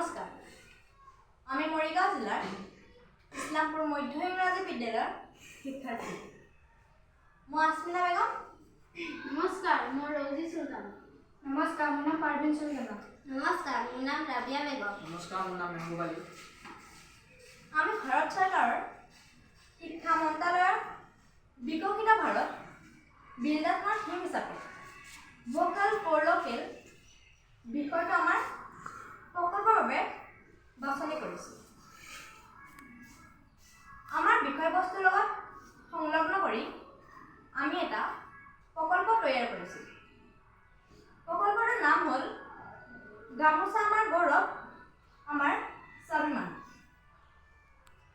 নমস্কাৰ। আমি মৰিগাঁও জিলাৰ ইছলামপুৰ মধ্য ইংৰাজী বিদ্যালয়ৰ শিক্ষাৰ্থী। মই আসমিনা বেগম। নমস্কাৰ, মই ৰৌজি চুলতান। নমস্কাৰ, মোৰ নাম পাৰভিন চুলতানা। নমস্কাৰ, মোৰ নাম ৰাবিয়া বেগম। নমস্কাৰ, মোৰ নাম মেহবুব আলী। আমি ভাৰত চৰকাৰৰ শিক্ষা মন্ত্ৰালয়ৰ বিকশিত ভাৰত বিল্ডাৰ্ছৰ থিম হিচাপে ভোকাল ফৰ লোকেল বিষয়টো আমাৰ প্ৰকল্পৰ বাবে বাছনি কৰিছোঁ। আমাৰ বিষয়বস্তুৰ লগত সংলগ্ন কৰি আমি এটা প্ৰকল্প তৈয়াৰ কৰিছোঁ। প্ৰকল্পটোৰ নাম হ'ল গামোচা আমাৰ গৌৰৱ, আমাৰ স্বাভিমান।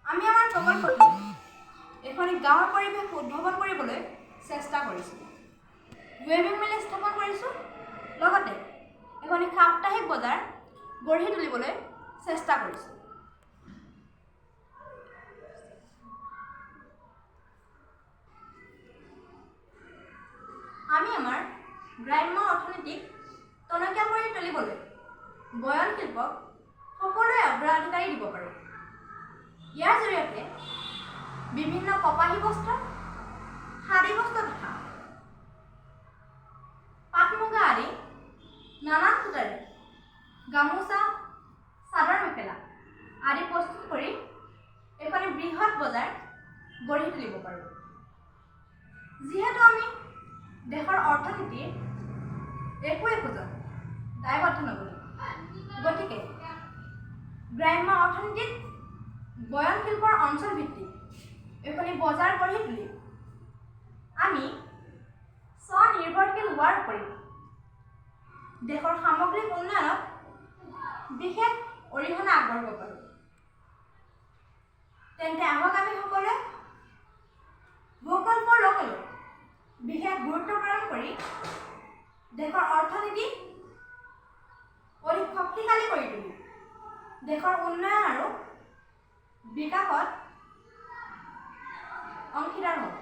আমি আমাৰ প্ৰকল্পটো এখন গাঁৱৰ পৰিৱেশ উদ্ভাৱন কৰিবলৈ চেষ্টা কৰিছোঁ। ৱেবিং মিল স্থাপন কৰিছোঁ, লগতে এখন সাপ্তাহিক বজাৰ গঢ়ি তুলিবলৈ চেষ্টা কৰিছোঁ। আমি আমাৰ গ্ৰাম্য অৰ্থনীতিক টনকিয়াল কৰি তুলিবলৈ বয়ন শিল্পক সকলোৱে অগ্ৰাধিকাৰ দিব পাৰোঁ। ইয়াৰ জৰিয়তে বিভিন্ন কপাহী বস্ত্ৰ, খাদী বস্ত্ৰ তথা পাট মুগা আদি নানান সূতাৰে গামোচা, চাদৰ মেখেলা আদি প্ৰস্তুত কৰি এখন বৃহৎ বজাৰ গঢ়ি তুলিব পাৰোঁ। যিহেতু আমি দেশৰ অৰ্থনীতিৰ একোজন দায়বদ্ধ নগৰী, গতিকে গ্ৰাম্য অৰ্থনীতিত বয়ন শিল্পৰ অঞ্চল ভিত্তিক এখনি বজাৰ গঢ়ি তুলি আমি স্বনিৰ্ভৰশীল হোৱাৰ উপৰি দেশৰ সামগ্ৰিক উন্নয়নত বিশেষ অৰিহণা আগবঢ়াব পাৰোঁ। তেন্তে আহক আমি সকলোৱে ভোকাল ফৰ লোকেলত বিশেষ গুৰুত্ব প্ৰদান কৰি দেশৰ অৰ্থনীতি অধিক শক্তিশালী কৰি তুলি দেশৰ উন্নয়ন আৰু বিকাশত অংশীদাৰ হওঁ।